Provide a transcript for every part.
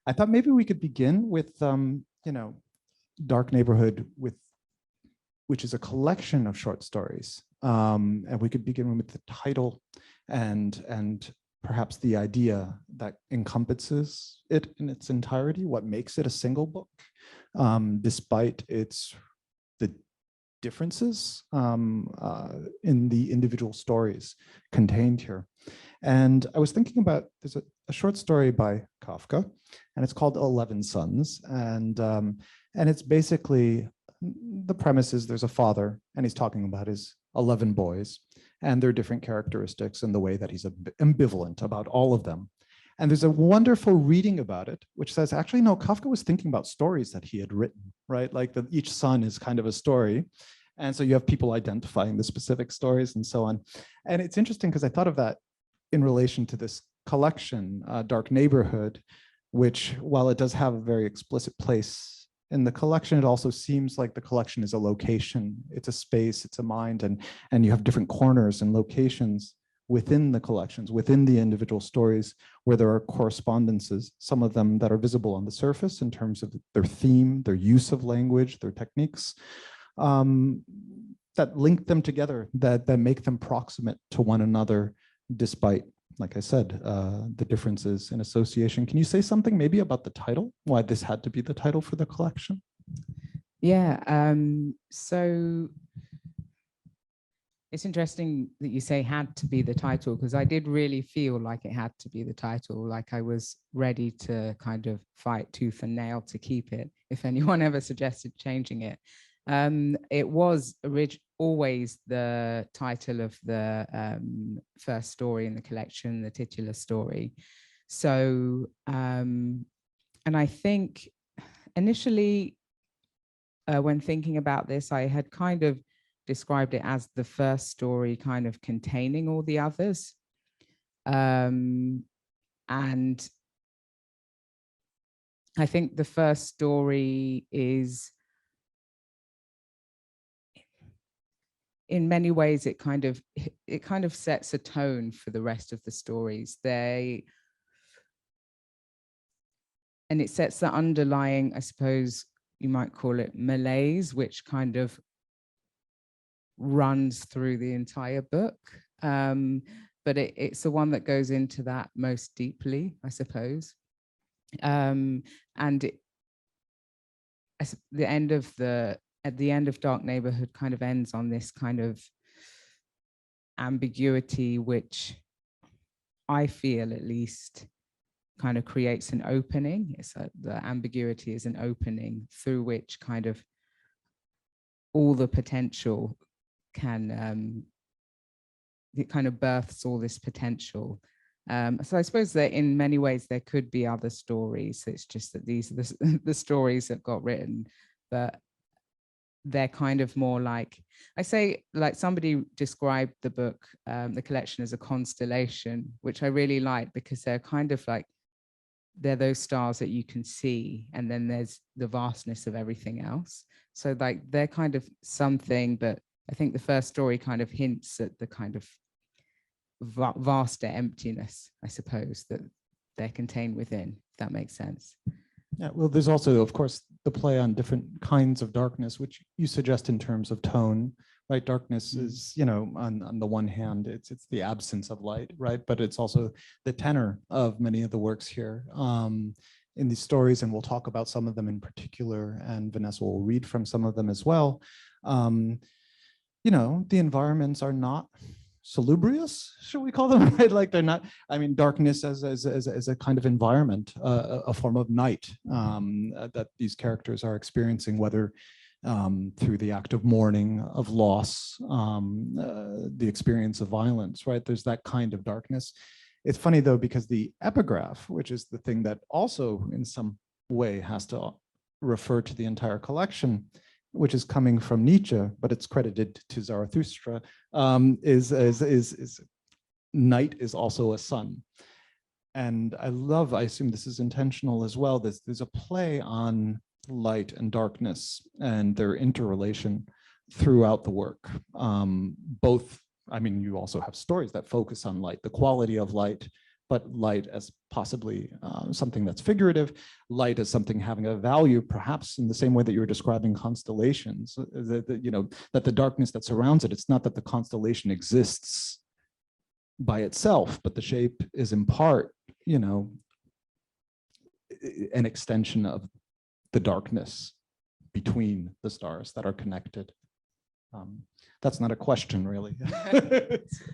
I thought maybe we could begin with, Dark Neighborhood, which is a collection of short stories. And we could begin with the title and perhaps the idea that encompasses it in its entirety, what makes it a single book, despite the differences in the individual stories contained here. And I was thinking about, there's a short story by Kafka, and it's called 11 Sons. And it's basically, the premise is there's a father, and he's talking about his 11 boys, and their different characteristics and the way that he's ambivalent about all of them. And there's a wonderful reading about it, which says, actually, no, Kafka was thinking about stories that he had written, right? Like each son is kind of a story. And so you have people identifying the specific stories and so on. And it's interesting because I thought of that in relation to this collection, Dark Neighborhood, which, while it does have a very explicit place in the collection, it also seems like the collection is a location. It's a space, it's a mind, and you have different corners and locations within the collections, within the individual stories, where there are correspondences, some of them that are visible on the surface in terms of their theme, their use of language, their techniques, that link them together, that make them proximate to one another, despite, like I said, the differences in association. Can you say something maybe about the title, why this had to be the title for the collection? Yeah, so it's interesting that you say had to be the title, because I did really feel like it had to be the title, like I was ready to kind of fight tooth and nail to keep it, if anyone ever suggested changing it. It was always the title of the first story in the collection, the titular story. So, and I think initially when thinking about this, I had kind of described it as the first story kind of containing all the others. And I think the first story is, in many ways, it kind of sets a tone for the rest of the stories. And it sets the underlying, I suppose you might call it, malaise, which kind of runs through the entire book. But it's the one that goes into that most deeply, I suppose. And at the end of Dark Neighbourhood kind of ends on this kind of ambiguity, which I feel at least kind of creates an opening. The ambiguity is an opening through which kind of all the potential it kind of births all this potential. So I suppose that in many ways there could be other stories. It's just that these are the stories that got written, but they're kind of more like, I say, like somebody described the book, the collection, as a constellation, which I really like, because they're kind of like, they're those stars that you can see, and then there's the vastness of everything else. So like they're kind of something, but I think the first story kind of hints at the kind of vaster emptiness, I suppose, that they're contained within, if that makes sense. Yeah, well, there's also, of course, the play on different kinds of darkness, which you suggest in terms of tone, right? Darkness is, on the one hand, it's the absence of light, right? But it's also the tenor of many of the works here in these stories, and we'll talk about some of them in particular, and Vanessa will read from some of them as well. The environments are not salubrious, should we call them, right? Like they're not, darkness as a kind of environment, a form of night that these characters are experiencing, whether through the act of mourning, of loss, the experience of violence, right? There's that kind of darkness. It's funny though, because the epigraph, which is the thing that also in some way has to refer to the entire collection, which is coming from Nietzsche, but it's credited to Zarathustra, is night is also a sun. And I assume this is intentional as well, there's a play on light and darkness and their interrelation throughout the work. You also have stories that focus on light, the quality of light, but light as possibly something that's figurative, light as something having a value, perhaps in the same way that you were describing constellations, that the darkness that surrounds it, it's not that the constellation exists by itself, but the shape is in part, an extension of the darkness between the stars that are connected. That's not a question, really.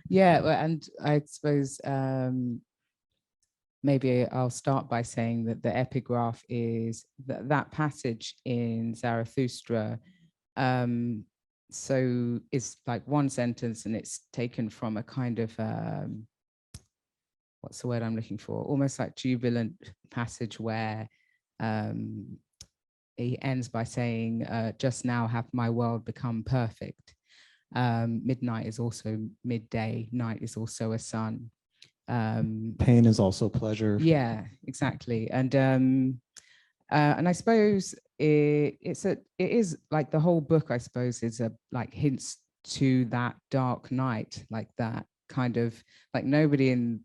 Yeah, well, and I suppose maybe I'll start by saying that the epigraph is that passage in Zarathustra. So it's like one sentence, and it's taken from a kind of what's the word I'm looking for? Almost like jubilant passage where he ends by saying, "Just now hath my world become perfect." Midnight is also midday. Night is also a sun. Pain is also pleasure. Yeah, exactly. And I suppose it is like the whole book, I suppose, is like hints to that dark night, like that kind of, like nobody in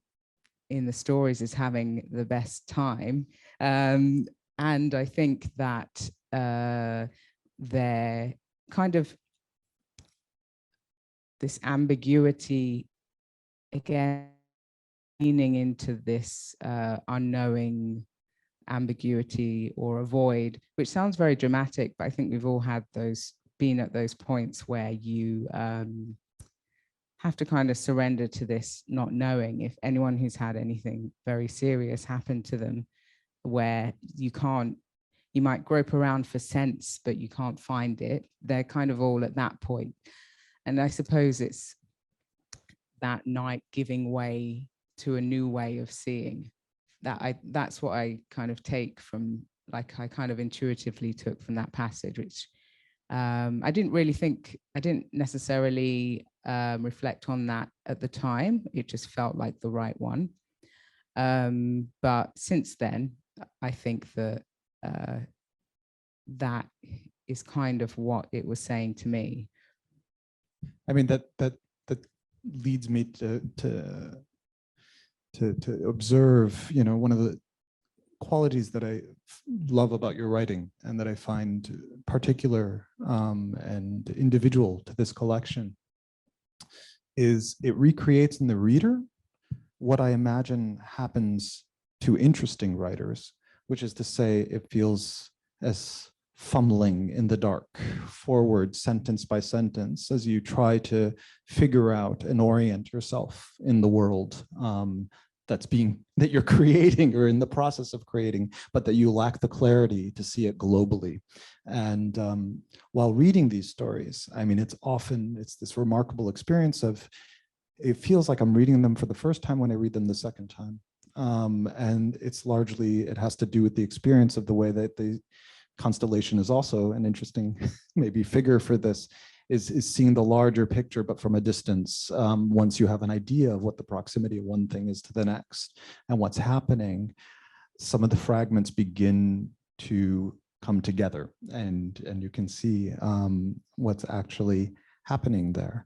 the stories is having the best time. And I think that they're kind of this ambiguity, again, leaning into this unknowing ambiguity or a void, which sounds very dramatic, but I think we've all had been at those points where you have to kind of surrender to this not knowing. If anyone who's had anything very serious happen to them, where you might grope around for sense, but you can't find it, they're kind of all at that point. And I suppose it's that night giving way to a new way of seeing. That's what I kind of take from, like I kind of intuitively took from that passage, which I didn't necessarily reflect on that at the time. It just felt like the right one. But since then, I think that that is kind of what it was saying to me. I mean, that leads me to observe, one of the qualities that I love about your writing and that I find particular and individual to this collection is it recreates in the reader what I imagine happens to interesting writers, which is to say it feels as fumbling in the dark, forward sentence by sentence, as you try to figure out and orient yourself in the world that you're creating or in the process of creating, but that you lack the clarity to see it globally. And while reading these stories, I mean, it's this remarkable experience of, it feels like I'm reading them for the first time when I read them the second time. And it has to do with the experience of the way that the constellation is also an interesting maybe figure for this, is seeing the larger picture, but from a distance, once you have an idea of what the proximity of one thing is to the next and what's happening, some of the fragments begin to come together, and you can see what's actually happening there.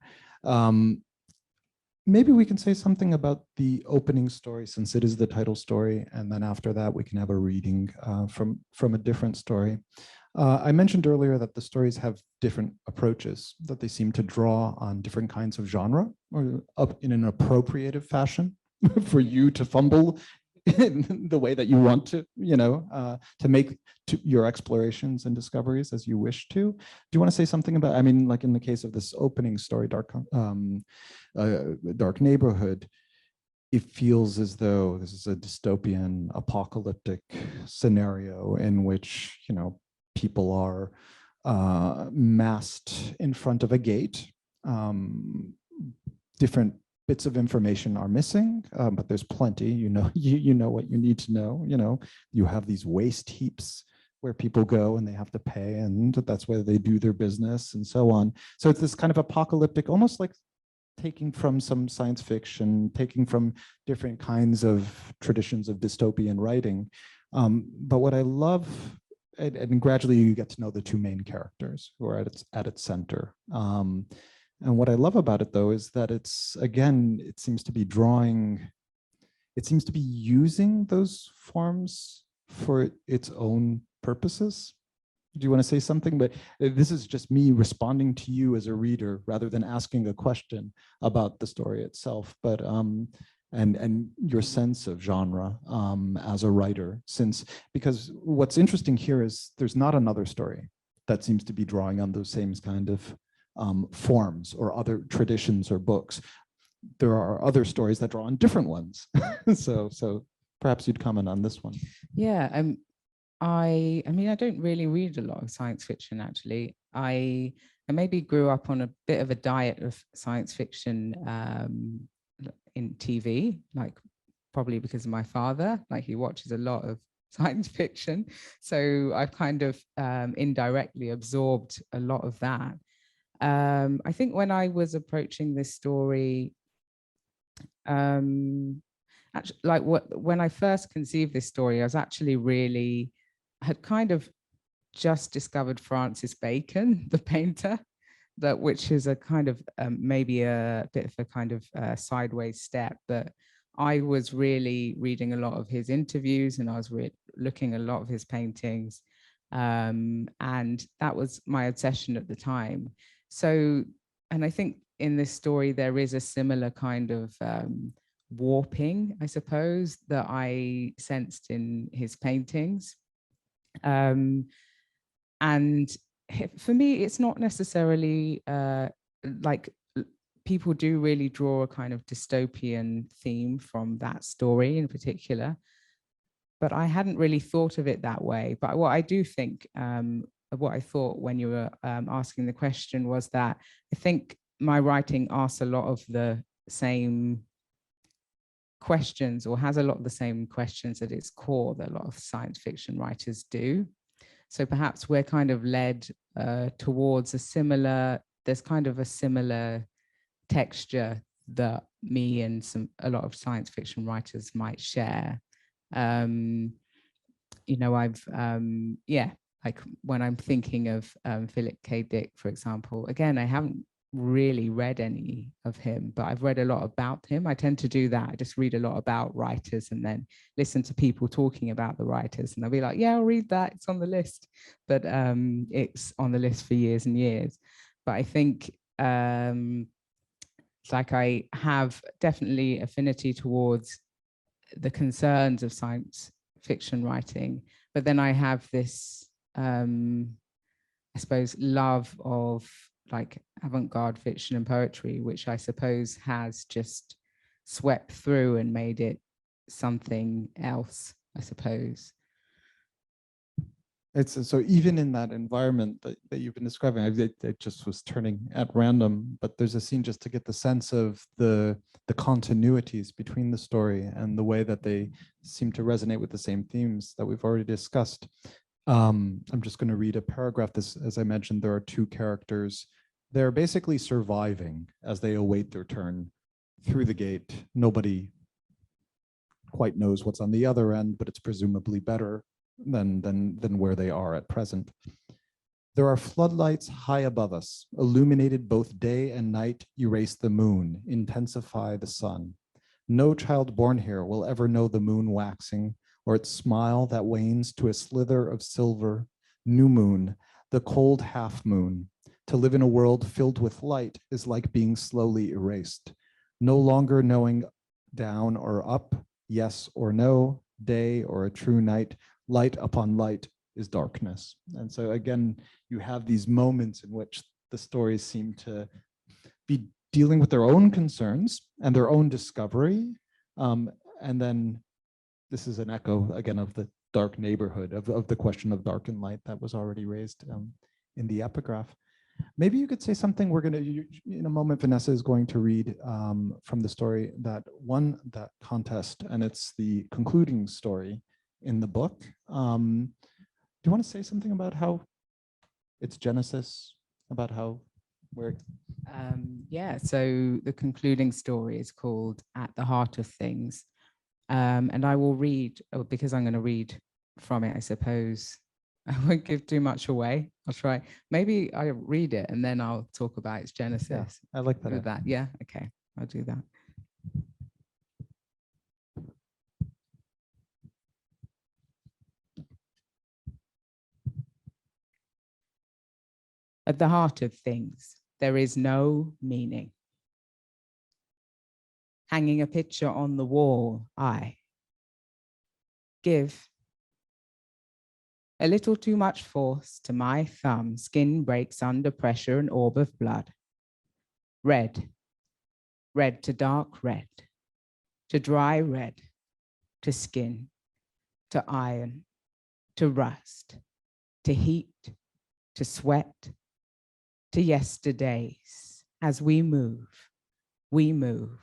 Maybe we can say something about the opening story, since it is the title story, and then after that we can have a reading from a different story. I mentioned earlier that the stories have different approaches, that they seem to draw on different kinds of genre, or in an appropriative fashion for you to fumble in the way that you want to, to make your explorations and discoveries as you wish to. Do you want to say something about, I mean, like in the case of this opening story, Dark Neighborhood, it feels as though this is a dystopian, apocalyptic scenario in which, people are massed in front of a gate. Different bits of information are missing, but there's plenty. You know what you need to know. You have these waste heaps where people go and they have to pay, and that's where they do their business and so on. So it's this kind of apocalyptic, almost like taking from some science fiction, taking from different kinds of traditions of dystopian writing. But what I love, and gradually you get to know the two main characters who are at its center. And what I love about it, though, is that it seems to be drawing, it seems to be using those forms for its own purposes. Do you want to say something? But this is just me responding to you as a reader rather than asking a question about the story itself. But and your sense of genre as a writer, because what's interesting here is there's not another story that seems to be drawing on those same kind of forms or other traditions or books. There are other stories that draw on different ones. so perhaps you'd comment on this one. Yeah, I mean, I don't really read a lot of science fiction, actually. I maybe grew up on a bit of a diet of science fiction in TV, like probably because of my father, like he watches a lot of science fiction. So I've kind of indirectly absorbed a lot of that. I think when I was approaching this story, actually, like when I first conceived this story, I was actually had kind of just discovered Francis Bacon, the painter, which is a kind of maybe a bit of a kind of sideways step, but I was really reading a lot of his interviews and I was looking at a lot of his paintings, and that was my obsession at the time. So, and I think in this story there is a similar kind of warping, I suppose, that I sensed in his paintings. And for me, it's not necessarily like people do really draw a kind of dystopian theme from that story in particular, but I hadn't really thought of it that way. But what I do think, what I thought when you were asking the question was that I think my writing asks a lot of the same questions, or has a lot of the same questions at its core that a lot of science fiction writers do. So perhaps we're kind of led towards there's kind of a similar texture that me and a lot of science fiction writers might share. You know, like when I'm thinking of Philip K. Dick, for example, again, I haven't really read any of him, but I've read a lot about him. I tend to do that. I just read a lot about writers and then listen to people talking about the writers, and I'll be like, yeah, I'll read that, it's on the list. But it's on the list for years and years. But I think it's like I have definitely affinity towards the concerns of science fiction writing, but then I have this I suppose love of like avant-garde fiction and poetry, which I suppose has just swept through and made it something else, I suppose. It's so even in that environment that you've been describing, it just was turning at random, but there's a scene just to get the sense of the continuities between the story and the way that they seem to resonate with the same themes that we've already discussed. I'm just going to read a paragraph. As I mentioned, there are two characters. They're basically surviving as they await their turn through the gate. Nobody quite knows what's on the other end, but it's presumably better than where they are at present. There are floodlights high above us, illuminated both day and night, erase the moon, intensify the sun. No child born here will ever know the moon waxing, or its smile that wanes to a slither of silver. New moon, the cold half moon. To live in a world filled with light is like being slowly erased. No longer knowing down or up, yes or no, day or a true night, light upon light is darkness. And so again, you have these moments in which the stories seem to be dealing with their own concerns and their own discovery. And then this is an echo again of the dark neighborhood, of the question of dark and light that was already raised in the epigraph. Maybe you could say something. We're going to, in a moment, Vanessa is going to read from the story that won that contest, and it's the concluding story in the book. Do you want to say something about how its genesis, about how, where? Yeah, so the concluding story is called At the Heart of Things. And I will read, because I'm going to read from it, I suppose. I won't give too much away. I'll try. Maybe I'll read it and then I'll talk about its genesis. Yeah, I like that. Yeah, okay, I'll do that. At the heart of things, there is no meaning. Hanging a picture on the wall, I give a little too much force to my thumb, skin breaks under pressure, an orb of blood. Red, red to dark red, to dry red, to skin, to iron, to rust, to heat, to sweat, to yesterdays. As we move, we move.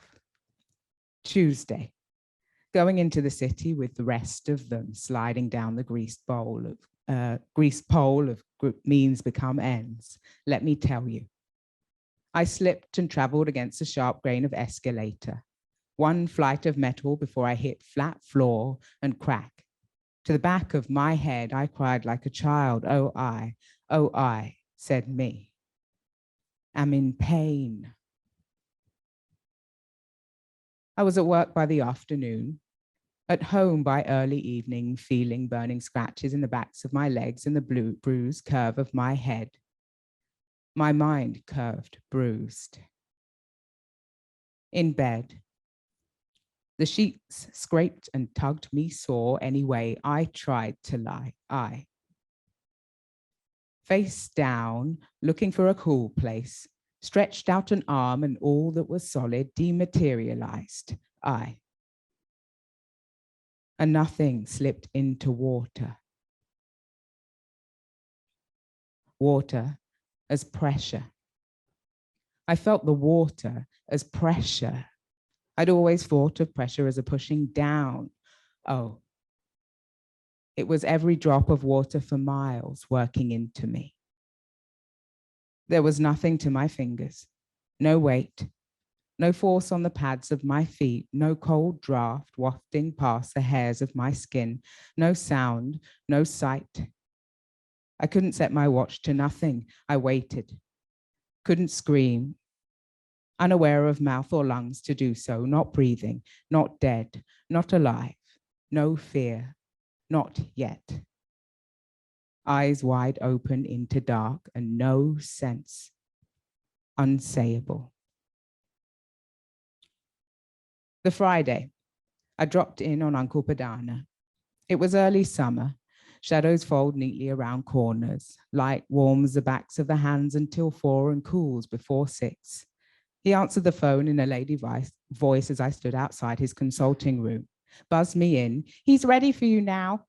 Tuesday, going into the city with the rest of them, sliding down the greased pole of means become ends. Let me tell you, I slipped and traveled against a sharp grain of escalator. One flight of metal before I hit flat floor and crack. To the back of my head, I cried like a child. Oh, I, said me, am in pain. I was at work by the afternoon, at home by early evening, feeling burning scratches in the backs of my legs and the bruised curve of my head. My mind curved, bruised. In bed, the sheets scraped and tugged me sore anyway. I tried to lie. I, face down, looking for a cool place, stretched out an arm and all that was solid dematerialized. I, and nothing slipped into water. Water as pressure. I felt the water as pressure. I'd always thought of pressure as a pushing down. Oh, it was every drop of water for miles working into me. There was nothing to my fingers, no weight, no force on the pads of my feet, no cold draft wafting past the hairs of my skin, no sound, no sight. I couldn't set my watch to nothing. I waited, couldn't scream, unaware of mouth or lungs to do so, not breathing, not dead, not alive, no fear, not yet. Eyes wide open into dark and no sense, unsayable. The Friday, I dropped in on Uncle Padana. It was early summer. Shadows fold neatly around corners. Light warms the backs of the hands until 4 and cools before 6. He answered the phone in a lady voice as I stood outside his consulting room. Buzzed me in. He's ready for you now.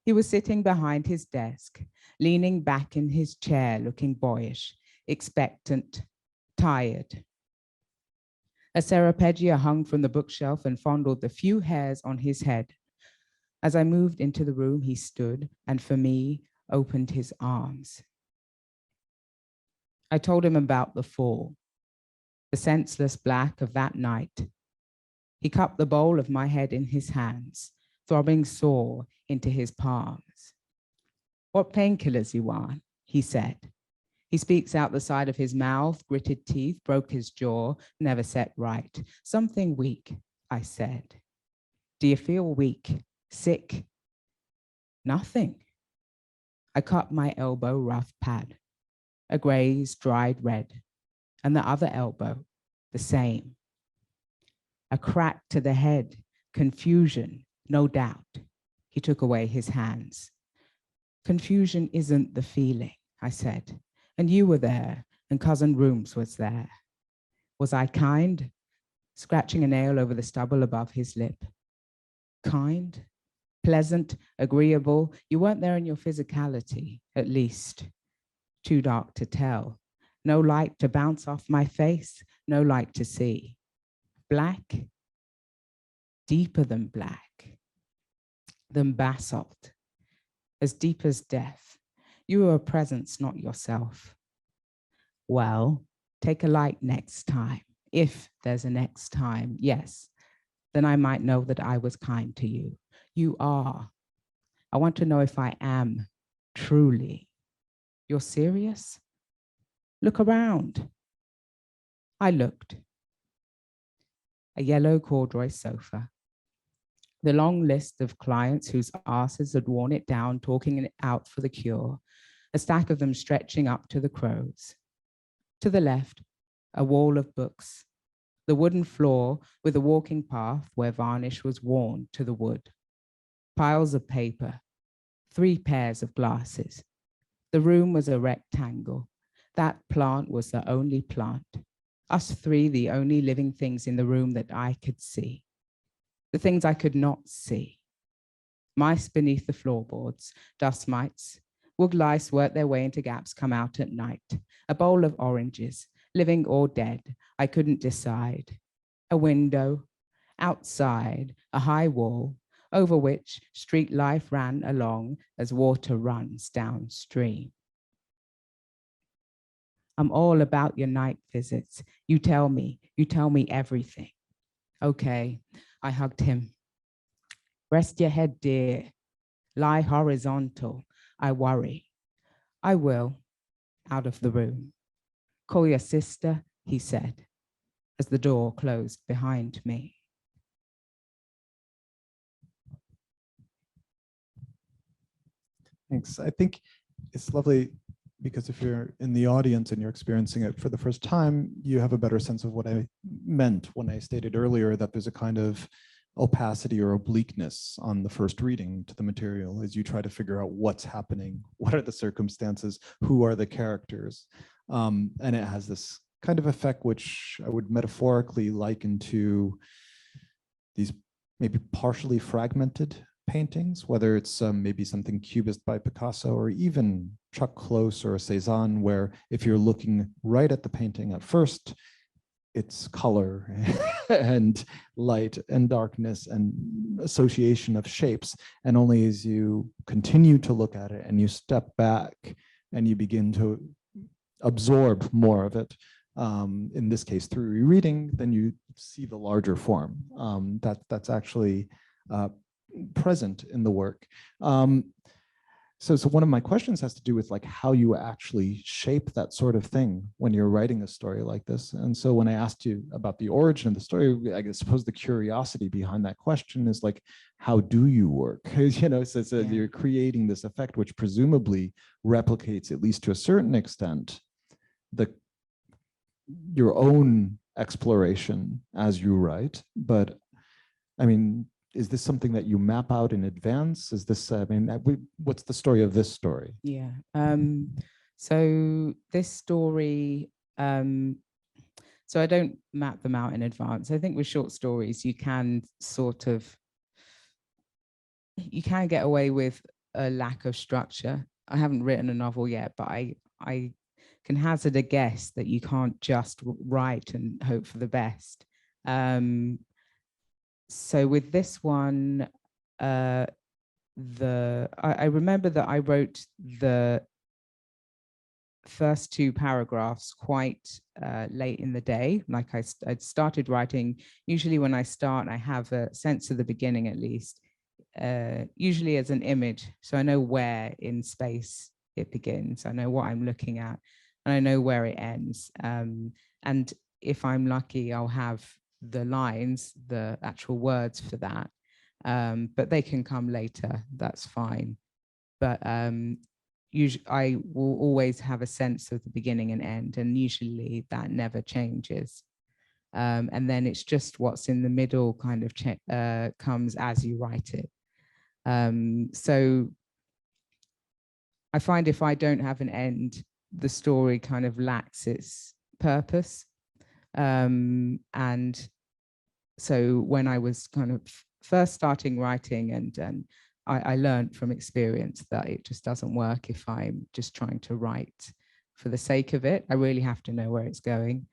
He was sitting behind his desk, leaning back in his chair, looking boyish, expectant, tired. A Serapegia hung from the bookshelf and fondled the few hairs on his head. As I moved into the room, he stood and for me, opened his arms. I told him about the fall, the senseless black of that night. He cupped the bowl of my head in his hands, throbbing sore into his palms. What painkillers you want? He said. He speaks out the side of his mouth, gritted teeth, broke his jaw, never set right. Something weak, I said. Do you feel weak, sick? Nothing. I cut my elbow rough pad, a grazed, dried red, and the other elbow, the same. A crack to the head, confusion, no doubt. He took away his hands. Confusion isn't the feeling, I said. And you were there, and Cousin Rooms was there. Was I kind? Scratching a nail over the stubble above his lip. Kind, pleasant, agreeable. You weren't there in your physicality, at least. Too dark to tell. No light to bounce off my face, no light to see. Black, deeper than black, than basalt, as deep as death. You are a presence, not yourself. Well, take a light next time. If there's a next time, yes, then I might know that I was kind to you. You are. I want to know if I am, truly. You're serious? Look around. I looked. A yellow corduroy sofa. The long list of clients whose asses had worn it down, talking it out for the cure. a stack of them stretching up to the crows. To the left, a wall of books, the wooden floor with a walking path where varnish was worn to the wood, piles of paper, 3 pairs of glasses. The room was a rectangle. That plant was the only plant. Us 3, the only living things in the room that I could see. The things I could not see. Mice beneath the floorboards, dust mites. Wood lice work their way into gaps, come out at night. A bowl of oranges, living or dead, I couldn't decide. A window, outside, a high wall, over which street life ran along as water runs downstream. I'm all about your night visits. You tell me everything. Okay, I hugged him. Rest your head, dear. Lie horizontal. I worry. I will, out of the room. Call your sister, he said, as the door closed behind me. Thanks. I think it's lovely because if you're in the audience and you're experiencing it for the first time, you have a better sense of what I meant when I stated earlier that there's a kind of opacity or obliqueness on the first reading to the material as you try to figure out what's happening, what are the circumstances, who are the characters. And it has this kind of effect which I would metaphorically liken to these maybe partially fragmented paintings, whether it's maybe something cubist by Picasso or even Chuck Close or Cézanne, where if you're looking right at the painting at first, it's color and light and darkness and association of shapes. And only as you continue to look at it and you step back and you begin to absorb more of it, in this case through rereading, then you see the larger form that's actually present in the work. So one of my questions has to do with like how you actually shape that sort of thing when you're writing a story like this. And so when I asked you about the origin of the story, I suppose the curiosity behind that question is like, how do you work? You know, so you're creating this effect which presumably replicates, at least to a certain extent, your own exploration as you write. But I mean, is this something that you map out in advance? Is this, I mean, what's the story of this story? Yeah. So this story, so I don't map them out in advance. I think with short stories, you can get away with a lack of structure. I haven't written a novel yet, but I can hazard a guess that you can't just write and hope for the best. So with this one, I remember that I wrote the first 2 paragraphs quite late in the day. Like I'd started writing. Usually when I start, I have a sense of the beginning at least, usually as an image. So I know where in space it begins. I know what I'm looking at, and I know where it ends. And if I'm lucky, I'll have the lines, the actual words for that, but they can come later, that's fine. But usually I will always have a sense of the beginning and end, and usually that never changes. And then it's just what's in the middle kind of comes as you write it. So I find if I don't have an end, the story kind of lacks its purpose. And so when I was kind of first starting writing, and I learned from experience that it just doesn't work if I'm just trying to write for the sake of it. I really have to know where it's going.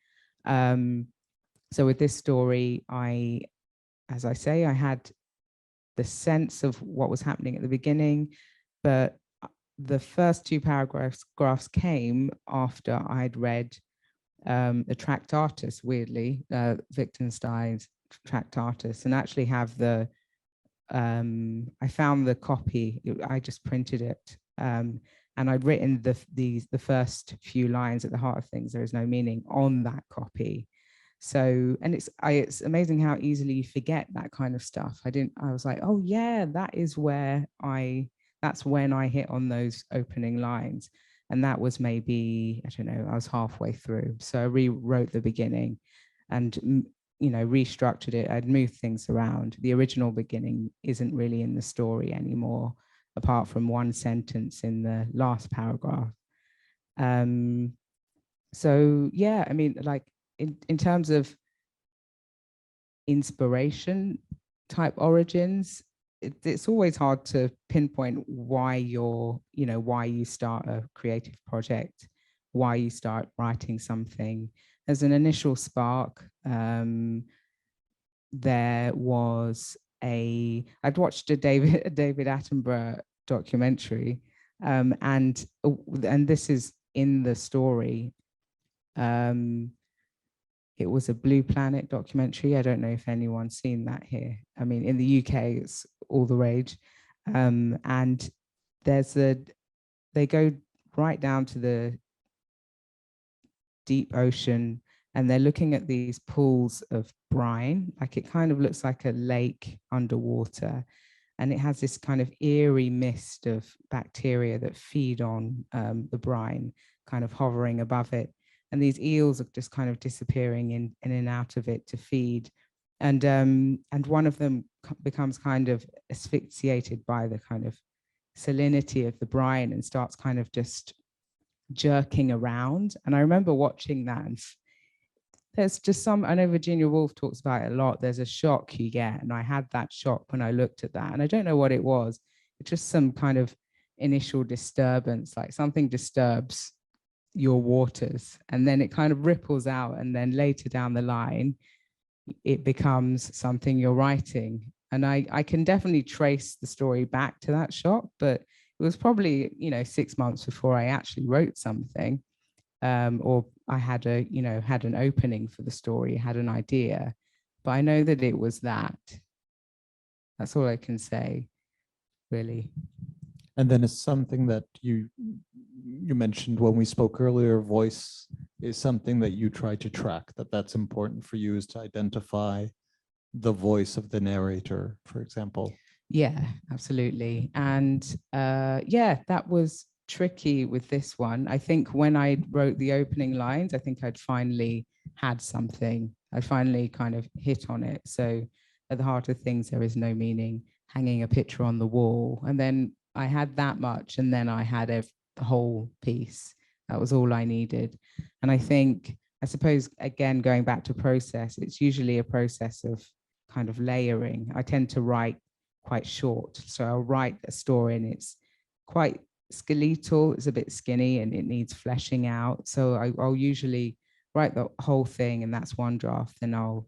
So with this story, as I say, I had the sense of what was happening at the beginning, but the first 2 paragraphs came after I'd read the Tract Artist, weirdly, Wittgenstein's Tract Artist, and actually have I found the copy, I just printed it, and I'd written the first few lines at the heart of things, there is no meaning, on that copy. So, and it's amazing how easily you forget that kind of stuff. I was like, oh yeah, that's when I hit on those opening lines. And that was maybe, I don't know, I was halfway through. So I rewrote the beginning and, restructured it. I'd moved things around. The original beginning isn't really in the story anymore, apart from one sentence in the last paragraph. So yeah, I mean, like in terms of inspiration type origins, it's always hard to pinpoint why why you start a creative project, why you start writing something. There's an initial spark. There was I'd watched a David Attenborough documentary, and this is in the story. It was a Blue Planet documentary. I don't know if anyone's seen that here. I mean, in the UK, it's all the rage. And they go right down to the deep ocean, and they're looking at these pools of brine. Like, it kind of looks like a lake underwater. And it has this kind of eerie mist of bacteria that feed on the brine, kind of hovering above it. And these eels are just kind of disappearing in and out of it to feed. And one of them becomes kind of asphyxiated by the kind of salinity of the brine and starts kind of just jerking around. And I remember watching that, and there's just I know Virginia Woolf talks about it a lot. There's a shock you get. And I had that shock when I looked at that. And I don't know what it was. It's just some kind of initial disturbance, like something disturbs your waters, and then it kind of ripples out, and then later down the line it becomes something you're writing. And I can definitely trace the story back to that shock, but it was probably 6 months before I actually wrote something, or I had an opening for the story, had an idea. But I know that it was that's all I can say, really. And then it's something that you mentioned when we spoke earlier, voice is something that you try to track, that's important for you, is to identify the voice of the narrator, for example. Yeah, absolutely. And that was tricky with this one. I think when I wrote the opening lines, I think I'd finally had something. I finally kind of hit on it. So at the heart of things, there is no meaning, hanging a picture on the wall. And then I had that much, and then I had the whole piece. That was all I needed. And I suppose, again, going back to process, it's usually a process of kind of layering. I tend to write quite short. So I'll write a story and it's quite skeletal, it's a bit skinny and it needs fleshing out. So I'll usually write the whole thing, and that's one draft. Then I'll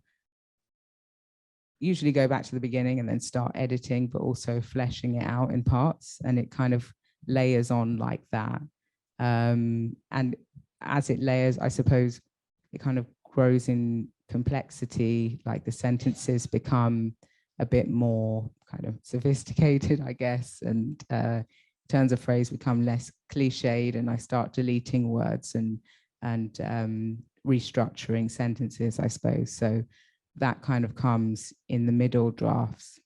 usually go back to the beginning and then start editing, but also fleshing it out in parts, and it kind of layers on like that. And as it layers, I suppose it kind of grows in complexity, like the sentences become a bit more kind of sophisticated, I guess, and turns of phrase become less cliched, and I start deleting words and restructuring sentences, I suppose. So that kind of comes in the middle drafts.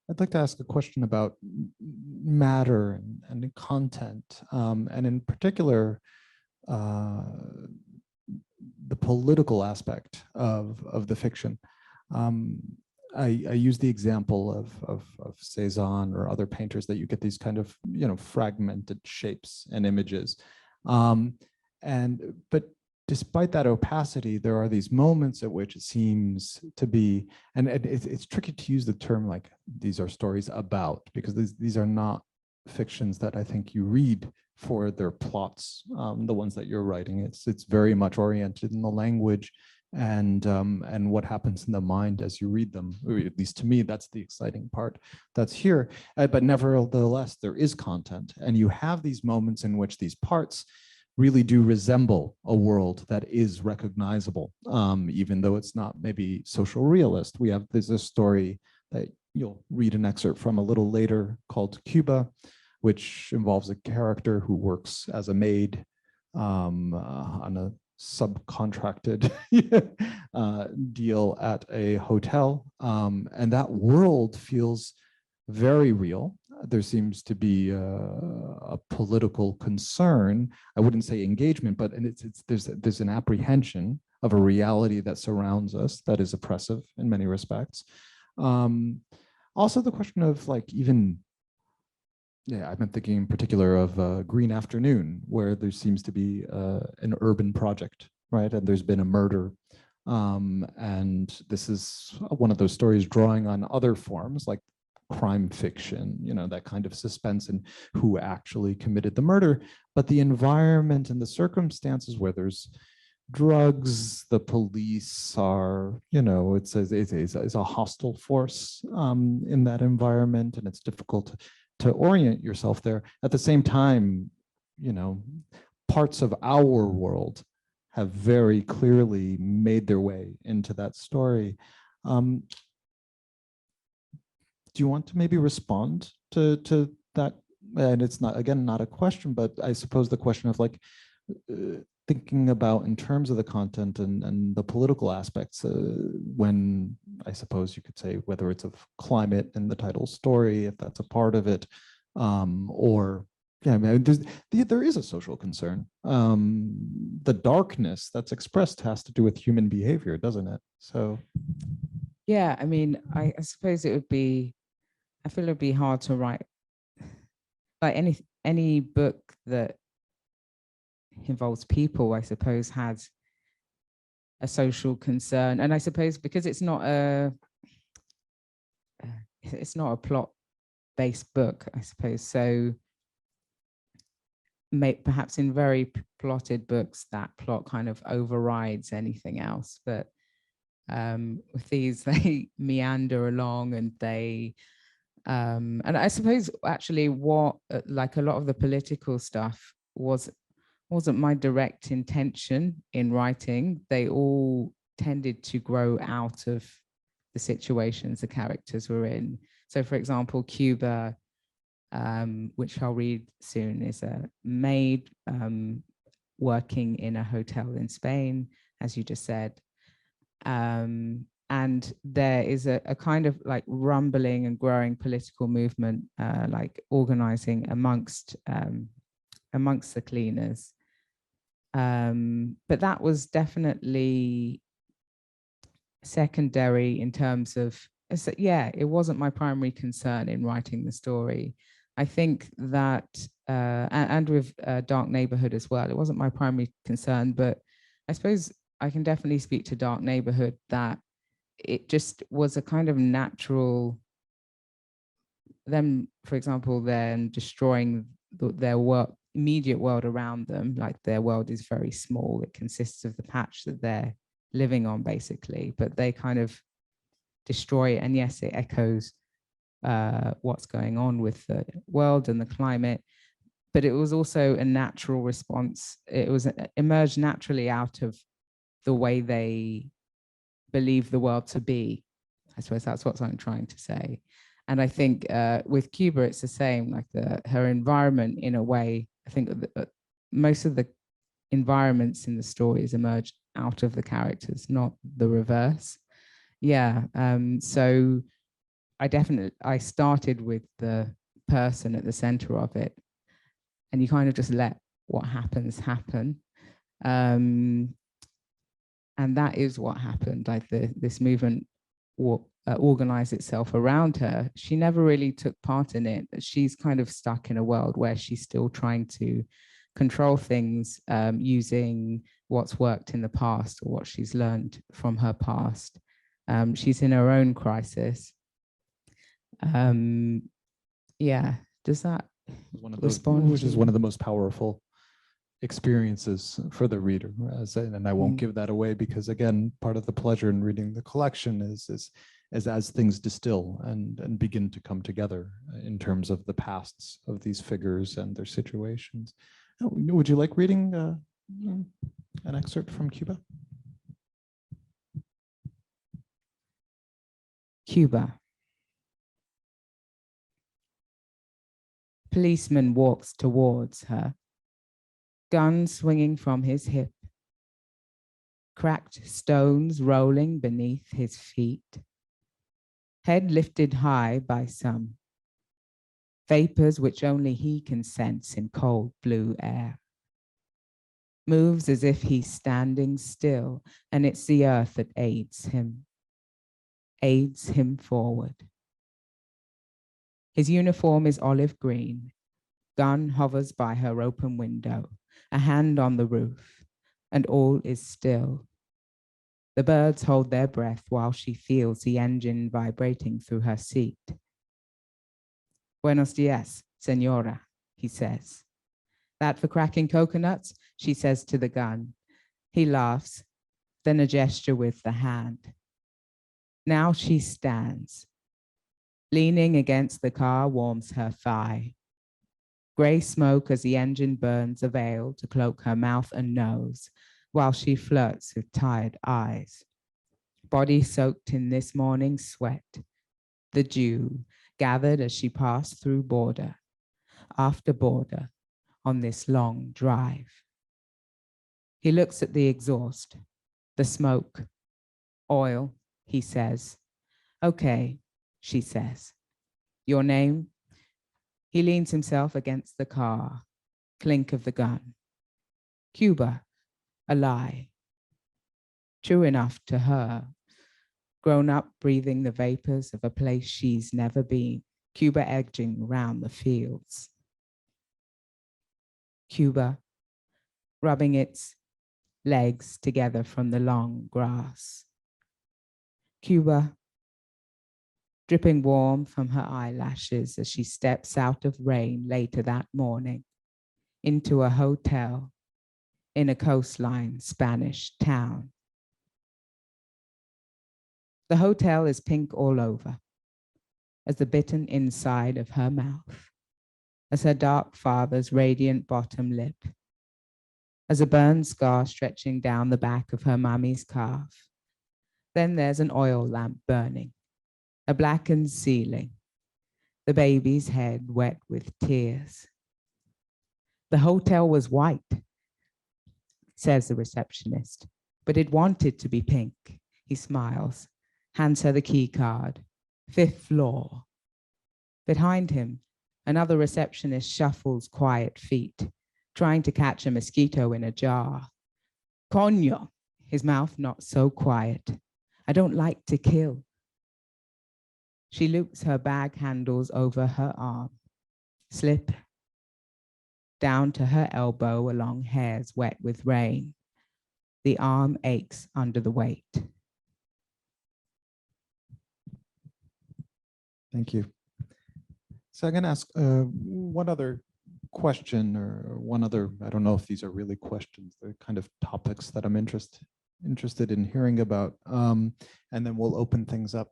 I'd like to ask a question about matter and content, and in particular, the political aspect of the fiction. I use the example of Cezanne or other painters, that you get these kind of fragmented shapes and images, but despite that opacity, there are these moments at which it seems to be, and it's tricky to use the term like these are stories about, because these are not fictions that I think you read for their plots. The ones that you're writing, it's very much oriented in the language and what happens in the mind as you read them. Or at least to me, that's the exciting part that's here. But nevertheless, there is content, and you have these moments in which these parts really do resemble a world that is recognizable, even though it's not maybe social realist. There's a story that you'll read an excerpt from a little later called Cuba, which involves a character who works as a maid on a subcontracted deal at a hotel. And that world feels very real. there seems to be a political concern. I wouldn't say engagement, but there's an apprehension of a reality that surrounds us that is oppressive in many respects. Also, the question of like even, yeah, I've been thinking in particular of Green Afternoon, where there seems to be an urban project, right? And there's been a murder. And this is one of those stories drawing on other forms like crime fiction, you know, that kind of suspense and who actually committed the murder. But the environment and the circumstances where there's drugs, the police are, you know, it's a hostile force in that environment, and it's difficult to orient yourself there. At the same time, you know, parts of our world have very clearly made their way into that story. Do you want to maybe respond to that? And it's not, again, not a question, but I suppose the question of like thinking about in terms of the content and the political aspects, when I suppose you could say whether it's of climate in the title story, if that's a part of it, or yeah, I mean, there is a social concern. The darkness that's expressed has to do with human behavior, doesn't it? So, yeah, I mean, I suppose it would be, I feel it would be hard to write like any book that involves people, I suppose, has a social concern. And I suppose because it's not a plot-based book, I suppose. So perhaps in very plotted books, that plot kind of overrides anything else. But with these, they meander along, and they and I suppose actually what like a lot of the political stuff wasn't my direct intention in writing. They all tended to grow out of the situations the characters were in. So for example, Cuba, which I'll read soon, is a maid working in a hotel in Spain, as you just said. And there is a kind of like rumbling and growing political movement, like organizing amongst the cleaners. But that was definitely secondary in terms of, yeah, it wasn't my primary concern in writing the story. I think that, and with Dark Neighbourhood as well, it wasn't my primary concern, but I suppose I can definitely speak to Dark Neighbourhood that it just was a kind of natural, them, for example, then destroying their immediate world around them. Like their world is very small. It consists of the patch that they're living on, basically, but they kind of destroy it. And yes, it echoes what's going on with the world and the climate, but it was also a natural response. It was emerged naturally out of the way they believe the world to be. I suppose that's what I'm trying to say. And I think with Cuba, it's the same, like her environment in a way, I think most of the environments in the stories emerge out of the characters, not the reverse. Yeah, so I started with the person at the center of it, and you kind of just let what happens happen. And that is what happened. Like this movement organized itself around her. She never really took part in it. She's kind of stuck in a world where she's still trying to control things using what's worked in the past or what she's learned from her past. She's in her own crisis. Yeah, does that respond? Which is one of the most powerful experiences for the reader, and I won't give that away, because again, part of the pleasure in reading the collection is as things distill and begin to come together in terms of the pasts of these figures and their situations. Would you like reading an excerpt from Cuba? Cuba. Policeman walks towards her, gun swinging from his hip, cracked stones rolling beneath his feet, head lifted high by some. vapors which only he can sense in cold blue air. Moves as if he's standing still, and it's the earth that aids him forward. His uniform is olive green. Gun hovers by her open window, a hand on the roof, and all is still. The birds hold their breath while she feels the engine vibrating through her seat. Buenos dias, señora, he says. That for cracking coconuts, she says to the gun. He laughs, then a gesture with the hand. Now she stands. Leaning against the car warms her thigh. Gray smoke as the engine burns a veil to cloak her mouth and nose, while she flirts with tired eyes. Body soaked in this morning's sweat, the dew gathered as she passed through border after border on this long drive. He looks at the exhaust, the smoke, oil, he says. Okay, she says. Your name? He leans himself against the car, clink of the gun. Cuba, a lie. True enough to her, grown up breathing the vapors of a place she's never been, Cuba edging round the fields. Cuba, rubbing its legs together from the long grass. Cuba, dripping warm from her eyelashes as she steps out of rain later that morning into a hotel in a coastline Spanish town. The hotel is pink all over, as the bitten inside of her mouth, as her dark father's radiant bottom lip, as a burned scar stretching down the back of her mummy's calf. Then there's an oil lamp burning, a blackened ceiling, the baby's head wet with tears. The hotel was white, says the receptionist, but it wanted to be pink. He smiles, hands her the key card. 5th floor. Behind him, another receptionist shuffles quiet feet, trying to catch a mosquito in a jar. Coño, his mouth not so quiet. I don't like to kill. She loops her bag handles over her arm, slip down to her elbow along hairs wet with rain. The arm aches under the weight. Thank you. So I'm going to ask one other question or one other, I don't know if these are really questions, they're kind of topics that I'm interested in hearing about. And then we'll open things up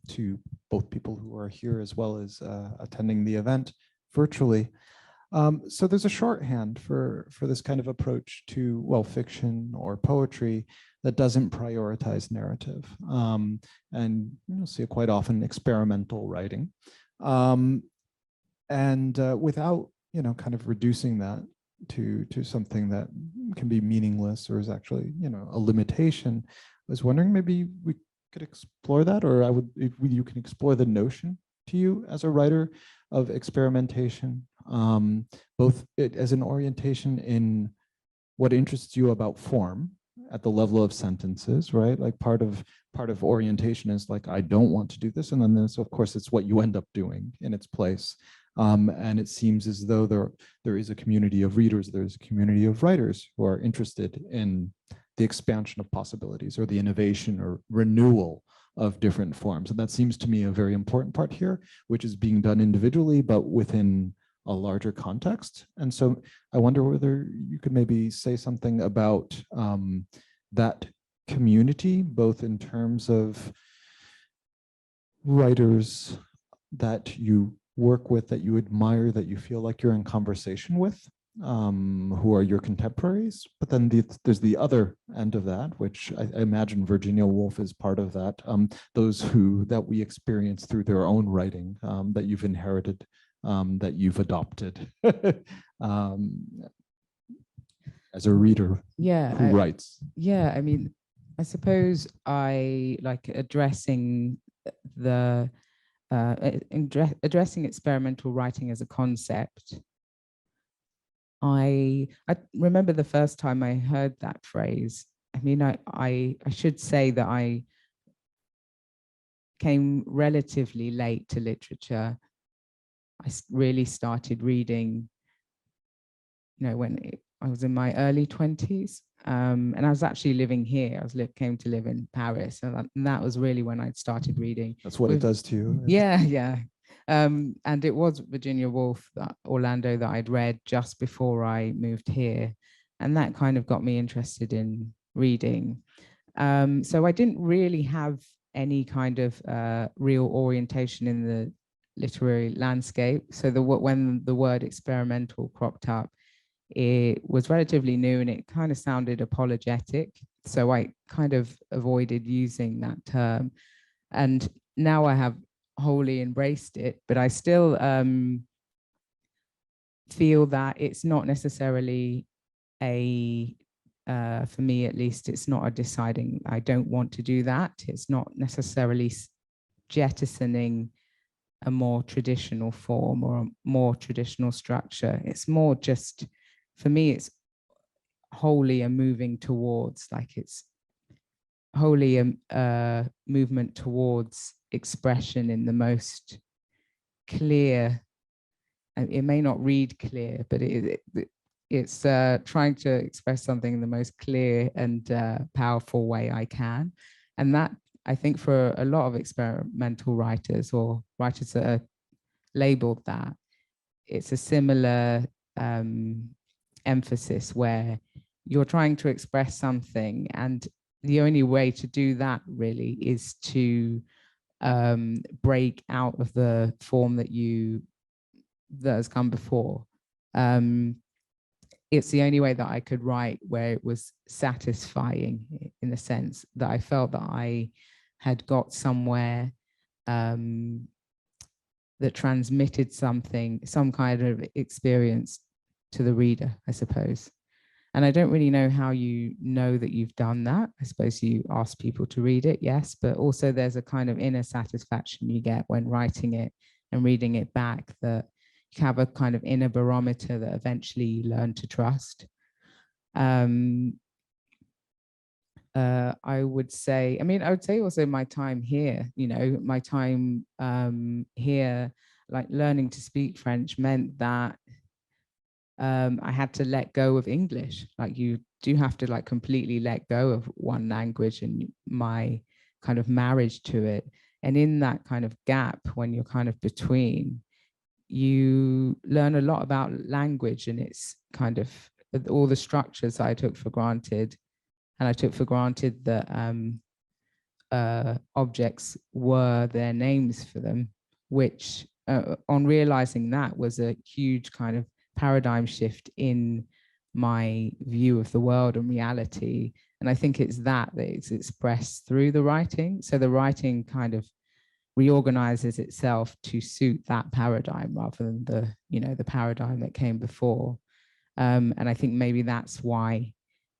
to both people who are here as well as attending the event virtually. So there's a shorthand for this kind of approach to, well, fiction or poetry that doesn't prioritize narrative. And you'll see it quite often, experimental writing. Without, kind of reducing that to something that can be meaningless or is actually, a limitation, I was wondering maybe we could explore that, or you can explore the notion to you as a writer of experimentation, both as an orientation in what interests you about form at the level of sentences, right? Like part of orientation is like, I don't want to do this. And then there's, of course, it's what you end up doing in its place. And it seems as though there is a community of readers, there's a community of writers who are interested in the expansion of possibilities or the innovation or renewal of different forms. And that seems to me a very important part here, which is being done individually, but within a larger context. And so I wonder whether you could maybe say something about that community, both in terms of writers that you work with, that you admire, that you feel like you're in conversation with, who are your contemporaries, but then there's the other end of that, which I imagine Virginia Woolf is part of that, those that we experience through their own writing, that you've inherited, that you've adopted as a reader who writes. Yeah, I mean, I suppose I like addressing the addressing experimental writing as a concept. I remember the first time I heard that phrase. I mean, I should say that I came relatively late to literature. I really started reading, when I was in my early 20s. And I was actually living here. Came to live in Paris, and that was really when I'd started reading. That's what it does to you. Yeah, yeah. And it was Virginia Woolf, Orlando, that I'd read just before I moved here, and that kind of got me interested in reading. So I didn't really have any kind of real orientation in the literary landscape. So when the word experimental cropped up, it was relatively new and it kind of sounded apologetic. So I kind of avoided using that term. And now I have wholly embraced it, but I still feel that it's not necessarily for me at least, it's not a deciding, I don't want to do that. It's not necessarily jettisoning a more traditional form or a more traditional structure. It's more just, for me, it's wholly a moving towards, like it's wholly a movement towards expression in the most clear, and it may not read clear, but it's trying to express something in the most clear and powerful way I can. And that, I think, for a lot of experimental writers or writers that are labeled that, it's a similar emphasis where you're trying to express something, and the only way to do that really is to break out of the form that has come before. It's the only way that I could write where it was satisfying, in the sense that I felt that I had got somewhere that transmitted something, some kind of experience to the reader, I suppose. And I don't really know how you know that you've done that. I suppose you ask people to read it, yes, but also there's a kind of inner satisfaction you get when writing it and reading it back, that you have a kind of inner barometer that eventually you learn to trust. I would say also my time here, my time here, like learning to speak French meant that I had to let go of English. Like, you do have to like completely let go of one language and my kind of marriage to it. And in that kind of gap, when you're kind of between, you learn a lot about language and it's kind of all the structures I took for granted. And I took for granted that objects were their names for them, which on realizing that was a huge kind of paradigm shift in my view of the world and reality. And I think it's that it's expressed through the writing. So the writing kind of reorganizes itself to suit that paradigm rather than the paradigm that came before. And I think maybe that's why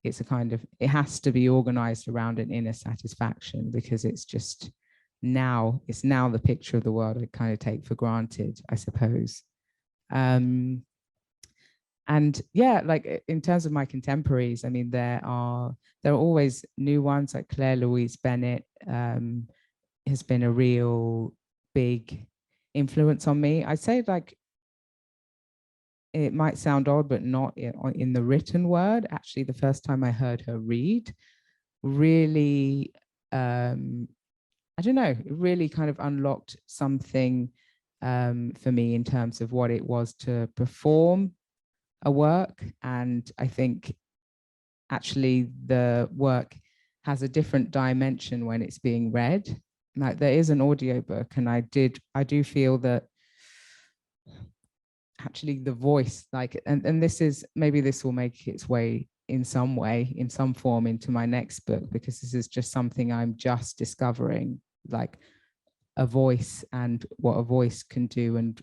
it's it has to be organized around an inner satisfaction, because it's now the picture of the world I kind of take for granted, I suppose. And yeah, like in terms of my contemporaries, I mean, there are always new ones, like Claire Louise Bennett has been a real big influence on me. I say, like, it might sound odd, but not in the written word. Actually, the first time I heard her read, really, I don't know, it really kind of unlocked something for me in terms of what it was to perform a work. And I think actually the work has a different dimension when it's being read. Like, there is an audiobook, and I do feel that actually the voice, like, and maybe this will make its way in some form into my next book, because this is just something I'm just discovering, like a voice and what a voice can do, and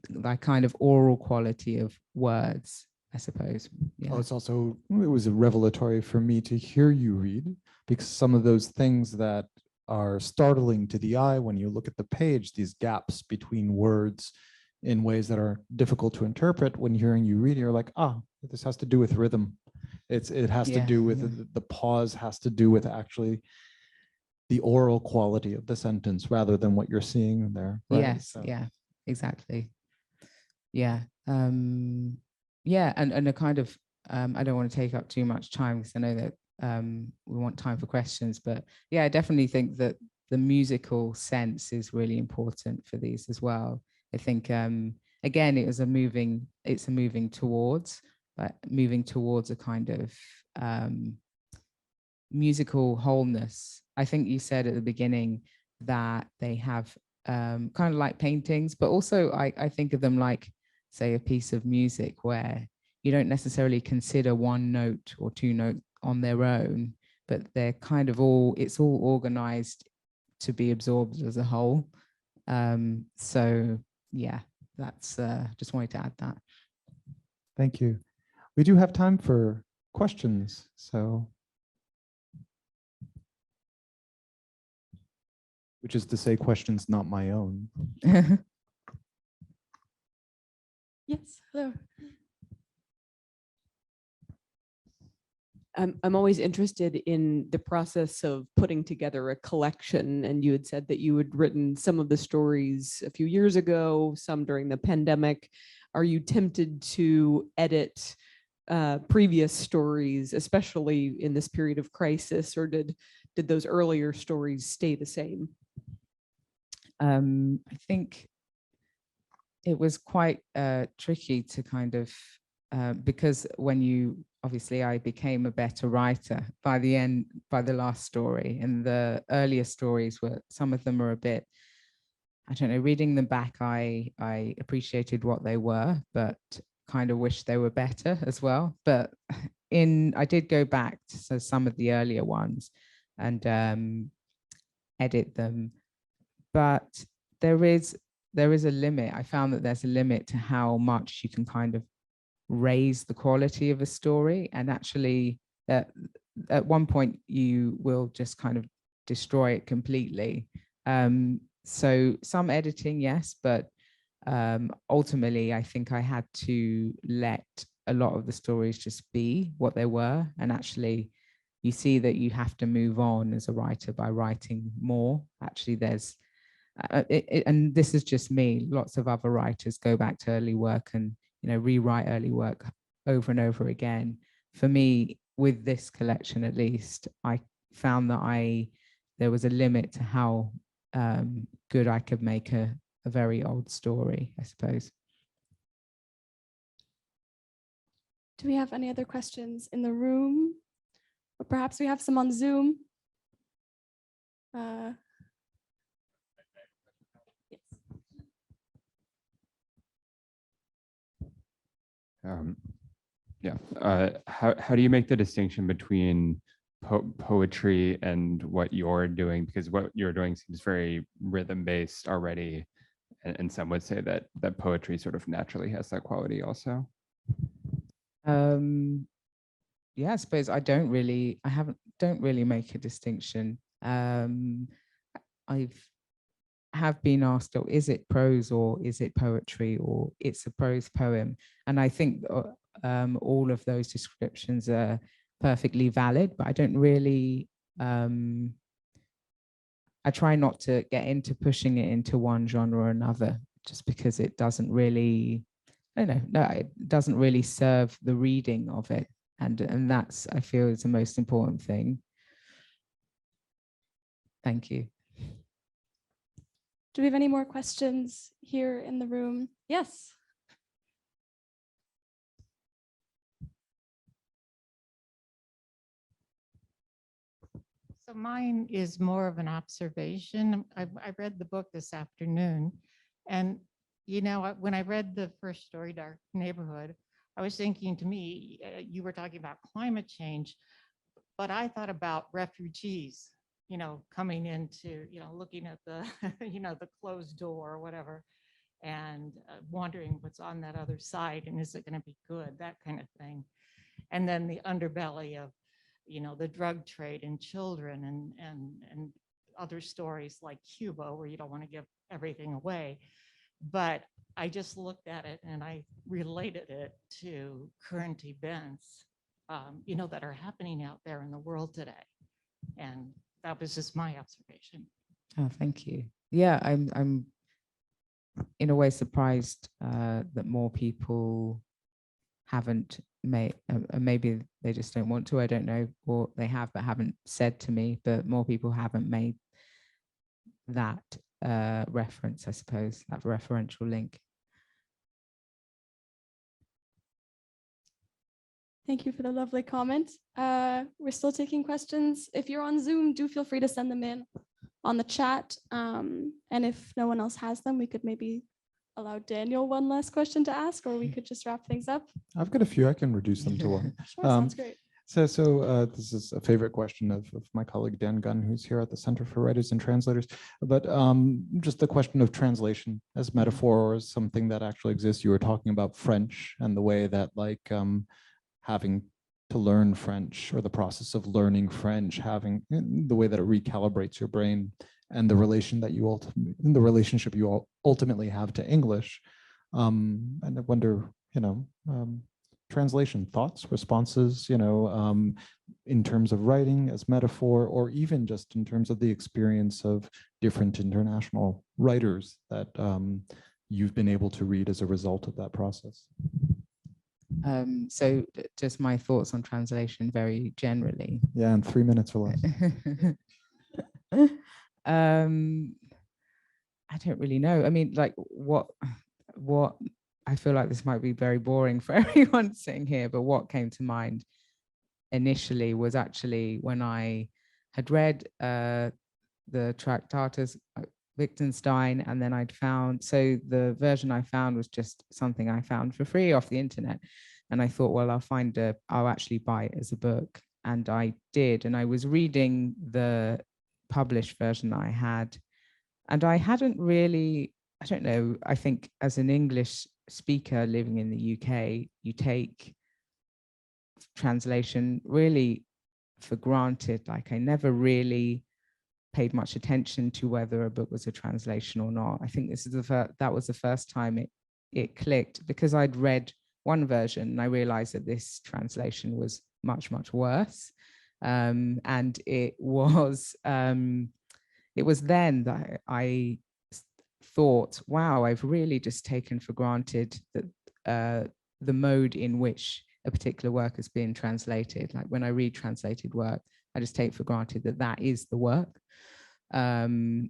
that kind of oral quality of words, I suppose. Yeah. Oh, it was a revelatory for me to hear you read, because some of those things that are startling to the eye when you look at the page, these gaps between words in ways that are difficult to interpret. When hearing you read, you're like, ah, this has to do with rhythm. It has to do with the pause has to do with actually the oral quality of the sentence rather than what you're seeing there. Right? Yes, So. yeah, exactly. Yeah. Yeah, and a kind of I don't want to take up too much time because I know that we want time for questions, but yeah, I definitely think that the musical sense is really important for these as well. I think again, it's a moving towards, but moving towards a kind of musical wholeness. I think you said at the beginning that they have kind of like paintings, but also I think of them like, say, a piece of music where you don't necessarily consider one note or two notes on their own, but they're kind of it's all organized to be absorbed as a whole. So yeah, that's just wanted to add that. Thank you. We do have time for questions, so. Which is to say, questions not my own. Yes, hello. I'm always interested in the process of putting together a collection, and you had said that you had written some of the stories a few years ago, some during the pandemic. Are you tempted to edit previous stories, especially in this period of crisis, or did those earlier stories stay the same? I think it was quite tricky to kind of, because when obviously I became a better writer by the last story, and the earlier stories some of them are a bit, I don't know, reading them back, I appreciated what they were, but kind of wish they were better as well. But I did go back to some of the earlier ones and edit them. But there is a limit. I found that there's a limit to how much you can kind of raise the quality of a story. And actually, at one point, you will just kind of destroy it completely. So some editing, yes, but ultimately, I think I had to let a lot of the stories just be what they were. And actually, you see that you have to move on as a writer by writing more. Actually, there's and this is just me. Lots of other writers go back to early work and rewrite early work over and over again. For me, with this collection at least, I found that there was a limit to how good I could make a very old story, I suppose. Do we have any other questions in the room? Or perhaps we have some on Zoom? How do you make the distinction between poetry and what you're doing? Because what you're doing seems very rhythm-based already, and some would say that poetry sort of naturally has that quality also. Yeah, I suppose I don't really make a distinction. Have been asked, oh, is it prose or is it poetry, or it's a prose poem? And I think all of those descriptions are perfectly valid, but I don't really, I try not to get into pushing it into one genre or another, just because it doesn't really, it doesn't really serve the reading of it. And that's, I feel, is the most important thing. Thank you. Do we have any more questions here in the room? Yes. So mine is more of an observation. I read the book this afternoon, and when I read the first story, Dark Neighborhood, I was thinking, to me, you were talking about climate change, but I thought about refugees, coming into, looking at the, the closed door or whatever, and wondering what's on that other side, and is it going to be good, that kind of thing. And then the underbelly of, the drug trade and children and other stories like Cuba, where you don't want to give everything away. But I just looked at it and I related it to current events, that are happening out there in the world today. And that was just my observation. Oh, thank you. Yeah, I'm in a way surprised that more people haven't made, maybe they just don't want to, I don't know, or they have but haven't said to me, but more people haven't made that reference, I suppose, that referential link. Thank you for the lovely comment. We're still taking questions. If you're on Zoom, do feel free to send them in on the chat. And if no one else has them, we could maybe allow Daniel one last question to ask, or we could just wrap things up. I've got a few. I can reduce them to one. Sure, sounds great. So this is a favorite question of my colleague Dan Gunn, who's here at the Center for Writers and Translators. But just the question of translation as metaphor or as something that actually exists. You were talking about French and the way that having to learn French, or the process of learning French, having the way that it recalibrates your brain, and the relationship you ultimately have to English. And I wonder, translation, thoughts, responses, in terms of writing as metaphor, or even just in terms of the experience of different international writers that you've been able to read as a result of that process. So just my thoughts on translation very generally. Yeah, in 3 minutes or less. I don't really know. I mean, like what I feel like this might be very boring for everyone sitting here, but what came to mind initially was actually when I had read the Tractatus Wittgenstein, and then I'd found, so the version I found was just something I found for free off the internet. And I thought, well, I'll actually buy it as a book. And I did. And I was reading the published version I had. And I hadn't really, I don't know, I think as an English speaker living in the UK, you take translation really for granted. Like I never really paid much attention to whether a book was a translation or not. I think this is that was the first time it clicked, because I'd read one version and I realized that this translation was much, much worse. And it was then that I thought, wow, I've really just taken for granted that the mode in which a particular work has been translated. Like when I read translated work, I just take for granted that that is the work,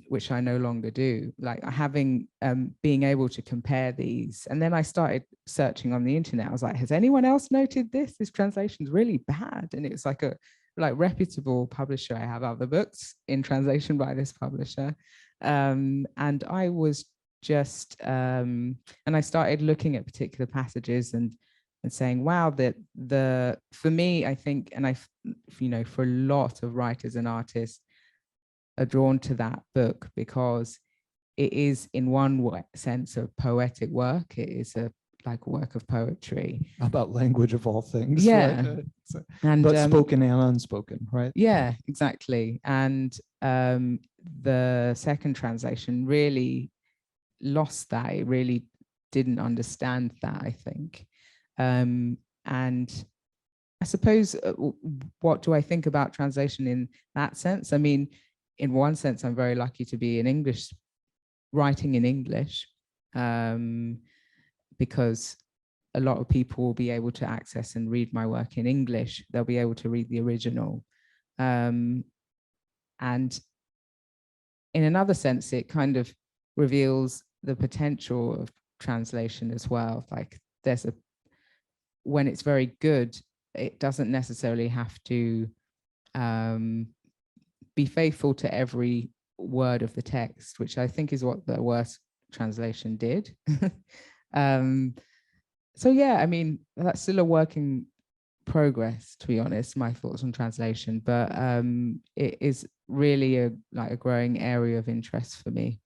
which I no longer do. Like having, being able to compare these. And then I started searching on the internet. I was like, has anyone else noted this? This translation is really bad. And it was like a reputable publisher. I have other books in translation by this publisher. And I was just, and I started looking at particular passages and saying, wow, that for me, I think, and for a lot of writers and artists are drawn to that book because it is in one sense a poetic work. It is a work of poetry. About language of all things. Yeah. Right? And but spoken and unspoken, right? Yeah, exactly. And the second translation really lost that. It really didn't understand that, I think. And I suppose, what do I think about translation in that sense? I mean, in one sense, I'm very lucky to be writing in English, because a lot of people will be able to access and read my work in English. They'll be able to read the original. And in another sense, it kind of reveals the potential of translation as well. Like when it's very good, it doesn't necessarily have to be faithful to every word of the text, which I think is what the worst translation did. So yeah, I mean, that's still a work in progress, to be honest, my thoughts on translation, but it is really a growing area of interest for me.